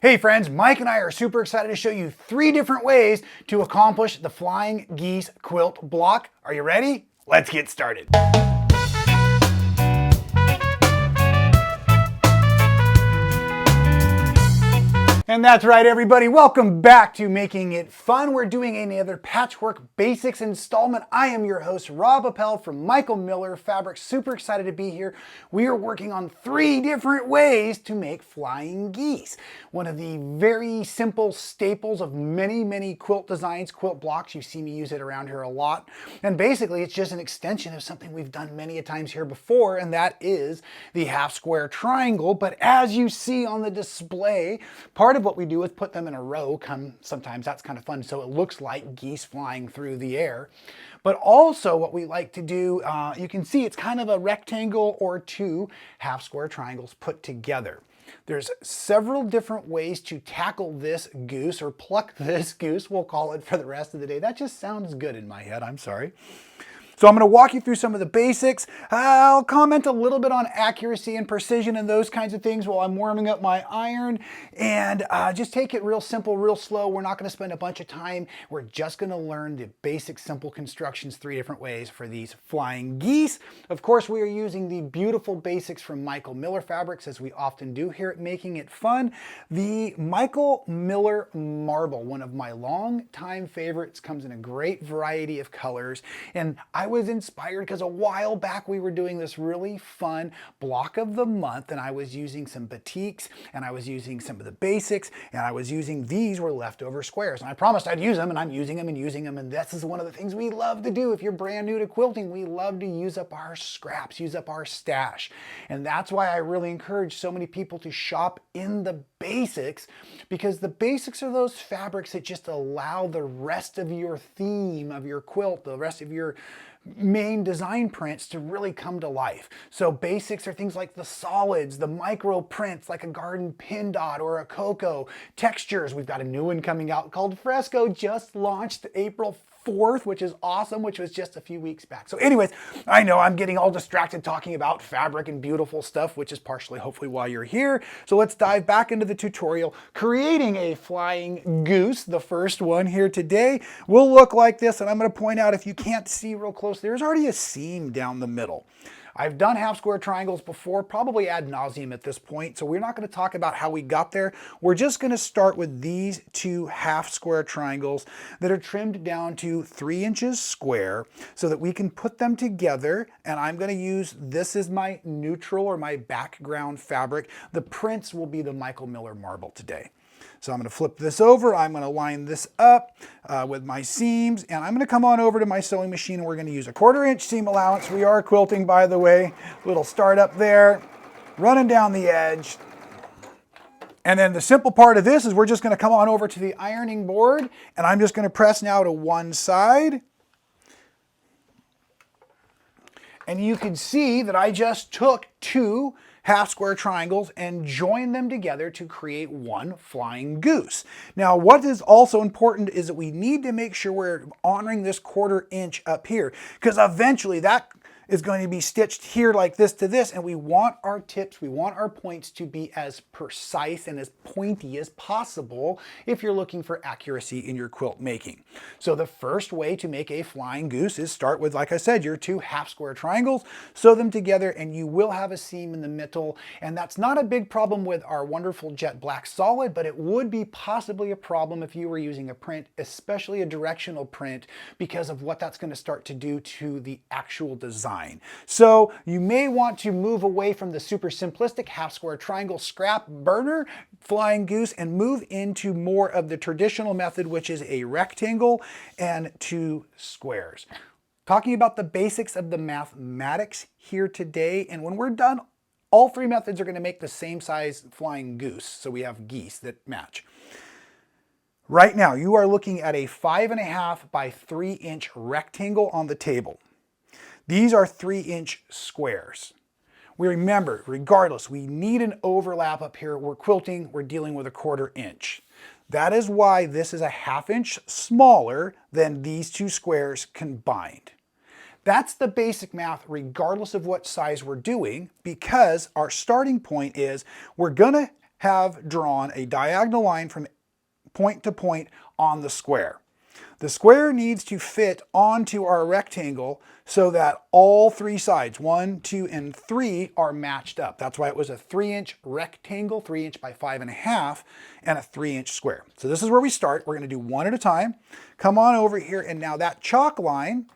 Hey friends, Mike and I are super excited to show you 3 different ways to accomplish the flying geese quilt block. Are you ready? Let's get started. And that's right, everybody. Welcome back to Making It Fun. We're doing another Patchwork Basics installment. I am your host, Rob Appell from Michael Miller Fabrics. Super excited to be here. We are working on 3 different ways to make flying geese. One of the very simple staples of many quilt designs, quilt blocks. You see me use it around here a lot. And basically, it's just an extension of something we've done many a times here before, and that is the half square triangle. But as you see on the display, part of what we do is put them in a row. Sometimes that's kind of fun, so it looks like geese flying through the air. But also what we like to do, you can see it's kind of a rectangle or 2 half square triangles put together. There's several different ways to tackle this goose, or pluck this goose, we'll call it for the rest of the day. That just sounds good in my head, I'm sorry. So I'm going to walk you through some of the basics. I'll comment a little bit on accuracy and precision and those kinds of things while I'm warming up my iron. And just take it real simple, real slow. We're not going to spend a bunch of time. We're just going to learn the basic simple constructions 3 different ways for these flying geese. Of course, we are using the beautiful basics from Michael Miller Fabrics, as we often do here at Making It Fun. The Michael Miller Marble, one of my long-time favorites, comes in a great variety of colors. And I was inspired because a while back we were doing this really fun block of the month, and I was using some batiks, and I was using some of the basics, and I was using these were leftover squares. And I promised I'd use them, and I'm using them and using them, and this is one of the things we love to do. If you're brand new to quilting, we love to use up our scraps, use up our stash. And that's why I really encourage so many people to shop in the basics, because the basics are those fabrics that just allow the rest of your theme of your quilt, the rest of your main design prints to really come to life. So basics are things like the solids, the micro prints like a garden pin dot or a cocoa. Textures, we've got a new one coming out called Fresco, just launched April 4th, which is awesome, which was just a few weeks back. So anyways, I know I'm getting all distracted talking about fabric and beautiful stuff, which is partially hopefully why you're here. So let's dive back into the tutorial. Creating a flying goose, the first one here today, will look like this. And I'm going to point out, if you can't see real close, there's already a seam down the middle. I've done half square triangles before, probably ad nauseum at this point, so we're not going to talk about how we got there. We're just going to start with these 2 half square triangles that are trimmed down to 3 inches square so that we can put them together. And I'm going to use this as my neutral or my background fabric. The prints will be the Michael Miller Marble today. So I'm going to flip this over, I'm going to line this up with my seams, and I'm going to come on over to my sewing machine, and we're going to use a 1/4 inch seam allowance. We are quilting, by the way. Little start up there, running down the edge. And then the simple part of this is we're just going to come on over to the ironing board, and I'm just going to press now to one side. And you can see that I just took 2 half square triangles and join them together to create one flying goose. Now, what is also important is that we need to make sure we're honoring this 1/4 inch up here, because eventually that is going to be stitched here like this to this, and we want our tips, we want our points to be as precise and as pointy as possible if you're looking for accuracy in your quilt making. So the first way to make a flying goose is start with, like I said, your 2 half square triangles, sew them together, and you will have a seam in the middle. And that's not a big problem with our wonderful jet black solid, but it would be possibly a problem if you were using a print, especially a directional print, because of what that's going to start to do to the actual design. So you may want to move away from the super simplistic half square triangle scrap burner flying goose and move into more of the traditional method, which is a rectangle and 2 squares. Talking about the basics of the mathematics here today, and when we're done, all 3 methods are going to make the same size flying goose, so we have geese that match. Right now, you are looking at a 5.5 by 3 inch rectangle on the table. These are 3 inch squares. We remember, regardless, we need an overlap up here. We're quilting, we're dealing with a 1/4 inch. That is why this is a 1/2 inch smaller than these 2 squares combined. That's the basic math regardless of what size we're doing, because our starting point is we're going to have drawn a diagonal line from point to point on the square. The square needs to fit onto our rectangle so that all three sides, 1, 2, and 3, are matched up. That's why it was a 3-inch rectangle, 3 inch by 5.5, and a 3-inch square. So this is where we start. We're going to do one at a time. Come on over here, and now that chalk line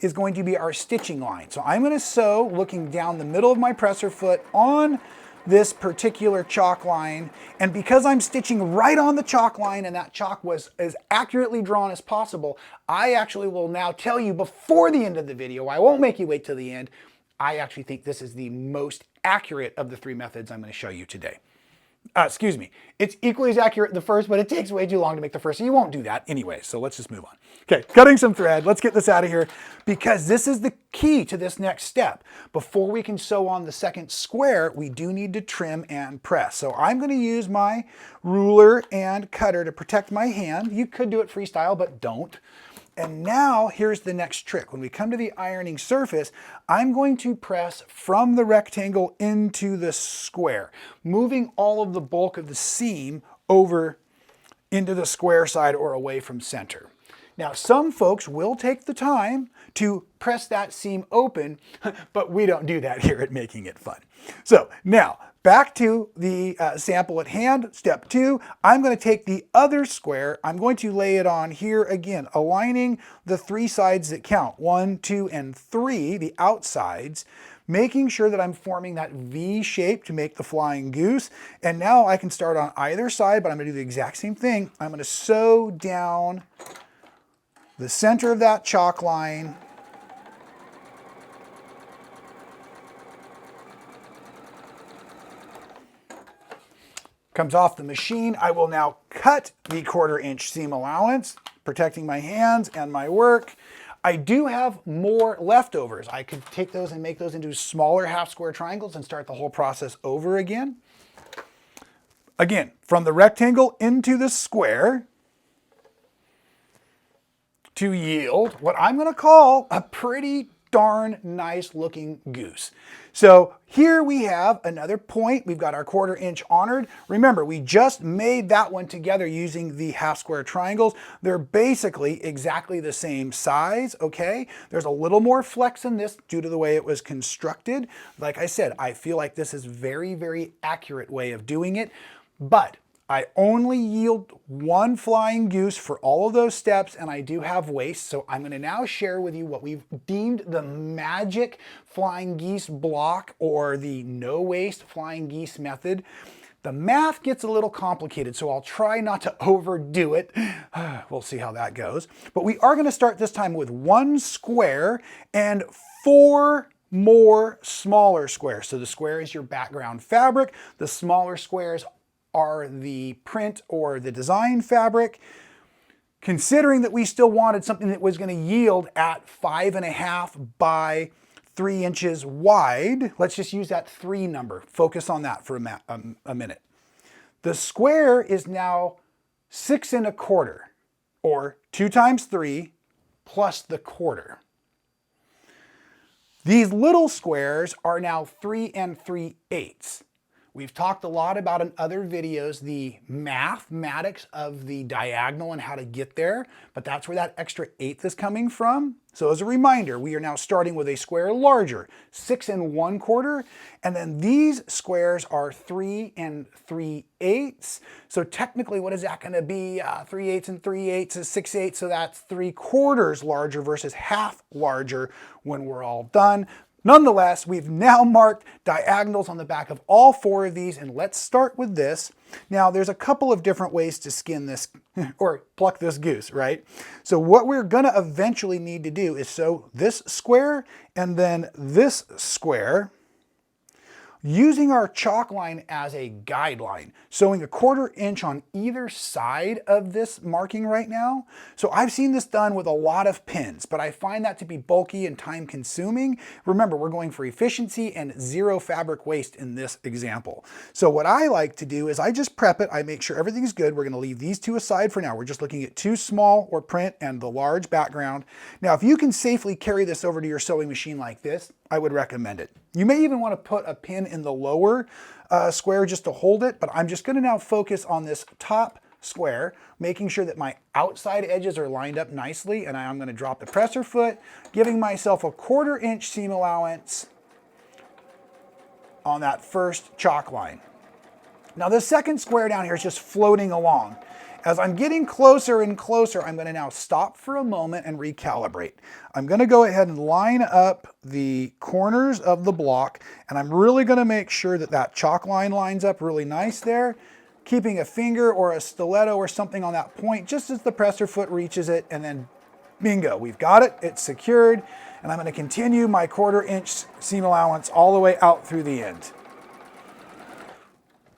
is going to be our stitching line. So I'm going to sew looking down the middle of my presser foot on this particular chalk line, and because I'm stitching right on the chalk line and that chalk was as accurately drawn as possible, I actually will now tell you before the end of the video, I won't make you wait till the end, I actually think this is the most accurate of the 3 methods I'm going to show you today. Excuse me, it's equally as accurate the first, but it takes way too long to make the first, so you won't do that anyway, so let's just move on. Okay, cutting some thread, let's get this out of here, because this is the key to this next step. Before we can sew on the second square, we do need to trim and press. So I'm going to use my ruler and cutter to protect my hand. You could do it freestyle, but don't. And now here's the next trick. When we come to the ironing surface, I'm going to press from the rectangle into the square, moving all of the bulk of the seam over into the square side or away from center. Now, some folks will take the time to press that seam open, but we don't do that here at Making It Fun. So now, back to the sample at hand. Step 2, I'm going to take the other square, I'm going to lay it on here again, aligning the 3 sides that count, 1, 2, and 3, the outsides, making sure that I'm forming that V shape to make the flying goose. And now I can start on either side, but I'm going to do the exact same thing. I'm going to sew down the center of that chalk line, comes off the machine. I will now cut the 1/4 inch seam allowance, protecting my hands and my work. I do have more leftovers. I could take those and make those into smaller half square triangles and start the whole process over again. Again, from the rectangle into the square to yield what I'm going to call a pretty darn nice looking goose. So here we have another point. We've got our 1/4 inch honored. Remember, we just made that one together using the half square triangles. They're basically exactly the same size, okay? There's a little more flex in this due to the way it was constructed. Like I said, I feel like this is very, very accurate way of doing it, but I only yield 1 flying goose for all of those steps, and I do have waste, so I'm going to now share with you what we've deemed the magic flying geese block, or the no waste flying geese method. The math gets a little complicated, so I'll try not to overdo it. We'll see how that goes. But we are going to start this time with 1 square and 4 more smaller squares. So the square is your background fabric. The smaller squares are the print or the design fabric. Considering that we still wanted something that was going to yield at 5.5 by 3 inches wide, let's just use that 3 number. Focus on that for a minute. The square is now 6 1/4, or 2 times 3 plus the 1/4. These little squares are now 3 3/8. We've talked a lot about in other videos the mathematics of the diagonal and how to get there, but that's where that extra 1/8 is coming from. So as a reminder, we are now starting with a square larger, 6 1/4, and then these squares are 3 3/8. So technically, what is that going to be? 3/8 3/8 is 6/8, so that's 3/4 larger versus half larger when we're all done. Nonetheless, we've now marked diagonals on the back of all 4 of these, and let's start with this. Now, there's a couple of different ways to skin this or pluck this goose, right? So what we're going to eventually need to do is sew this square and then this square, using our chalk line as a guideline, sewing a 1/4 inch on either side of this marking right now. So I've seen this done with a lot of pins, but I find that to be bulky and time consuming. Remember, we're going for efficiency and 0 fabric waste in this example. So what I like to do is I just prep it. I make sure everything's good. We're going to leave these 2 aside for now. We're just looking at 2 small or print and the large background. Now, if you can safely carry this over to your sewing machine like this, I would recommend it. You may even want to put a pin in the lower square just to hold it, but I'm just going to now focus on this top square, making sure that my outside edges are lined up nicely, and I'm going to drop the presser foot, giving myself a 1/4 inch seam allowance on that first chalk line. Now the second square down here is just floating along. As I'm getting closer and closer, I'm going to now stop for a moment and recalibrate. I'm going to go ahead and line up the corners of the block, and I'm really going to make sure that that chalk line lines up really nice there, keeping a finger or a stiletto or something on that point just as the presser foot reaches it, and then bingo, we've got it, it's secured, and I'm going to continue my 1/4 inch seam allowance all the way out through the end.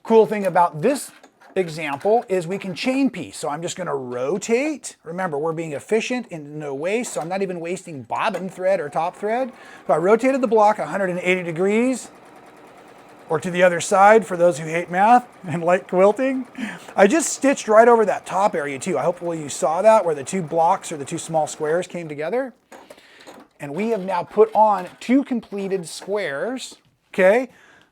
Cool thing about this example is we can chain piece. So I'm just going to rotate. Remember, we're being efficient in no waste, so I'm not even wasting bobbin thread or top thread. So I rotated the block 180 degrees, or to the other side for those who hate math and like quilting. I just stitched right over that top area too. Hopefully you saw that, where the two blocks or the two small squares came together. And we have now put on 2 completed squares, okay?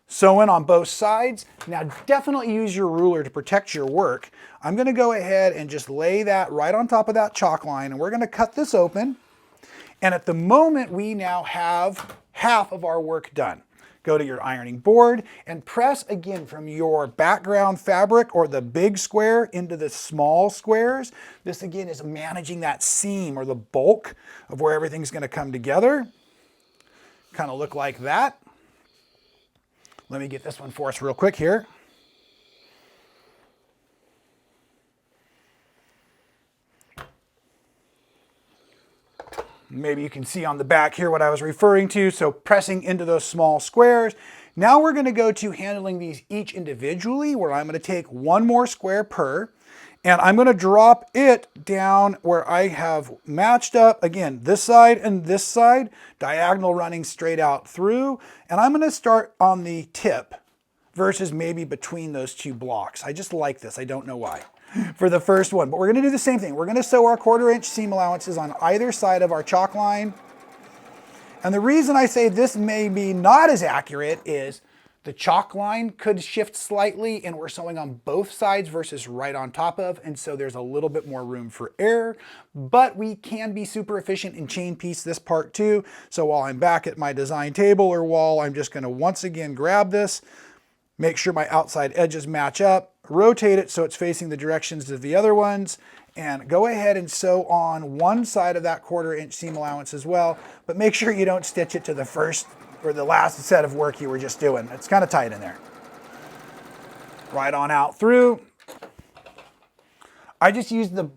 Sewing on both sides. Now definitely use your ruler to protect your work. I'm going to go ahead and just lay that right on top of that chalk line, and we're going to cut this open. And at the moment, we now have half of our work done. Go to your ironing board and press again from your background fabric or the big square into the small squares. This again is managing that seam or the bulk of where everything's going to come together. Kind of look like that. Let me get this one for us real quick here. Maybe you can see on the back here what I was referring to. So pressing into those small squares. Now we're going to go to handling these each individually, where I'm going to take 1 more square per, and I'm going to drop it down where I have matched up, again, this side and this side, diagonal running straight out through. And I'm going to start on the tip versus maybe between those 2 blocks. I just like this. I don't know why. For the first one, but we're going to do the same thing. We're going to sew our 1/4 inch seam allowances on either side of our chalk line. And the reason I say this may be not as accurate is the chalk line could shift slightly, and we're sewing on both sides versus right on top of, and so there's a little bit more room for error, but we can be super efficient and chain piece this part too. So while I'm back at my design table or wall, I'm just going to once again grab this, make sure my outside edges match up, rotate it so it's facing the directions of the other ones, and go ahead and sew on one side of that 1/4 inch seam allowance as well, but make sure you don't stitch it to the first or the last set of work you were just doing. It's kind of tight in there. Right on out through. I just used the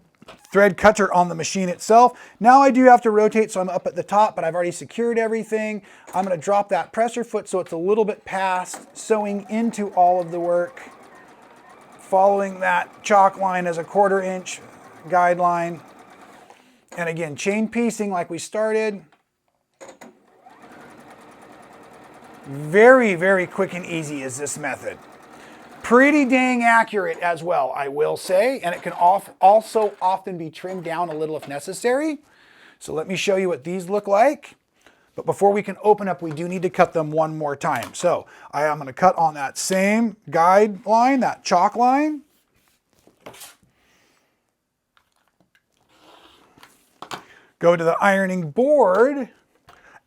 thread cutter on the machine itself. Now I do have to rotate, so I'm up at the top, but I've already secured everything. I'm going to drop that presser foot so it's a little bit past, sewing into all of the work, following that chalk line as a 1/4 inch guideline. And again, chain piecing like we started. Very, very quick and easy is this method. Pretty dang accurate as well, I will say, and it can also often be trimmed down a little if necessary. So let me show you what these look like. But before we can open up, we do need to cut them one more time. So I am going to cut on that same guide line, that chalk line. Go to the ironing board,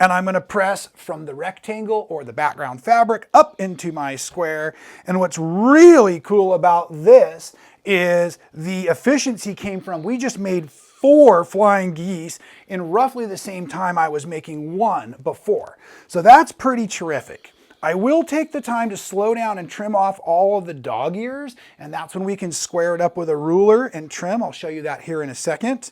and I'm going to press from the rectangle or the background fabric up into my square. And what's really cool about this is the efficiency came from, we just made 4 flying geese in roughly the same time I was making 1 before. So that's pretty terrific. I will take the time to slow down and trim off all of the dog ears, and that's when we can square it up with a ruler and trim. I'll show you that here in a second.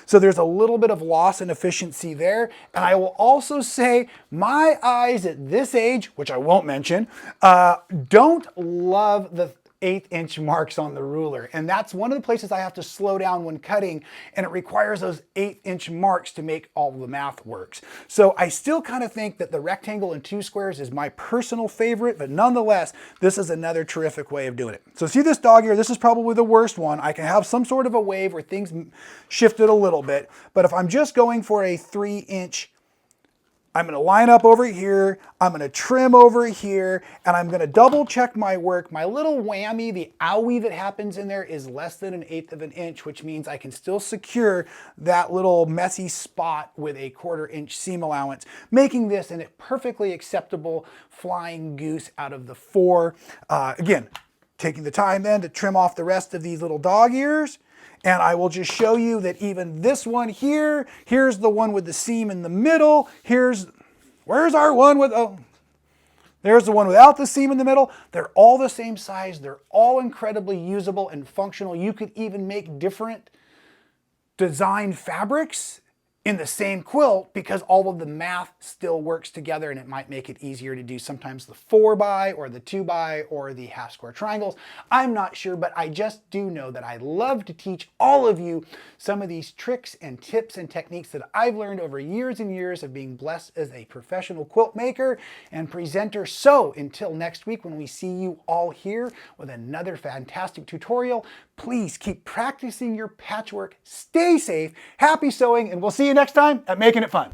So there's a little bit of loss in efficiency there. And I will also say my eyes at this age, which I won't mention, don't love the 1/8 inch marks on the ruler. And that's one of the places I have to slow down when cutting, and it requires those 1/8 inch marks to make all the math works. So I still kind of think that the rectangle and 2 squares is my personal favorite, but nonetheless, this is another terrific way of doing it. So see this dog ear, this is probably the worst one. I can have some sort of a wave where things shifted a little bit, but if I'm just going for a 3 inch I'm going to line up over here, I'm going to trim over here, and I'm going to double check my work. My little whammy, the owie that happens in there is less than 1/8 of an inch, which means I can still secure that little messy spot with a 1/4 inch seam allowance, making this a perfectly acceptable flying goose out of the 4. Again, taking the time then to trim off the rest of these little dog ears. And I will just show you that even this one here, here's the one with the seam in the middle. Where's our one with, oh, there's the one without the seam in the middle. They're all the same size. They're all incredibly usable and functional. You could even make different design fabrics in the same quilt because all of the math still works together, and it might make it easier to do sometimes the 4x or the 2x or the half square triangles. I'm not sure, but I just do know that I love to teach all of you some of these tricks and tips and techniques that I've learned over years and years of being blessed as a professional quilt maker and presenter. So until next week when we see you all here with another fantastic tutorial, please keep practicing your patchwork, stay safe, happy sewing, and we'll see you next time at Making It Fun.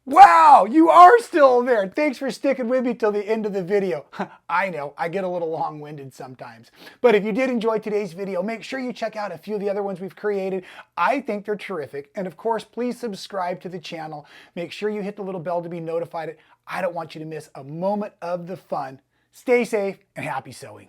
Wow, you are still there. Thanks for sticking with me till the end of the video. I know, I get a little long-winded sometimes. But if you did enjoy today's video, make sure you check out a few of the other ones we've created. I think they're terrific. And of course, please subscribe to the channel. Make sure you hit the little bell to be notified. I don't want you to miss a moment of the fun. Stay safe and happy sewing.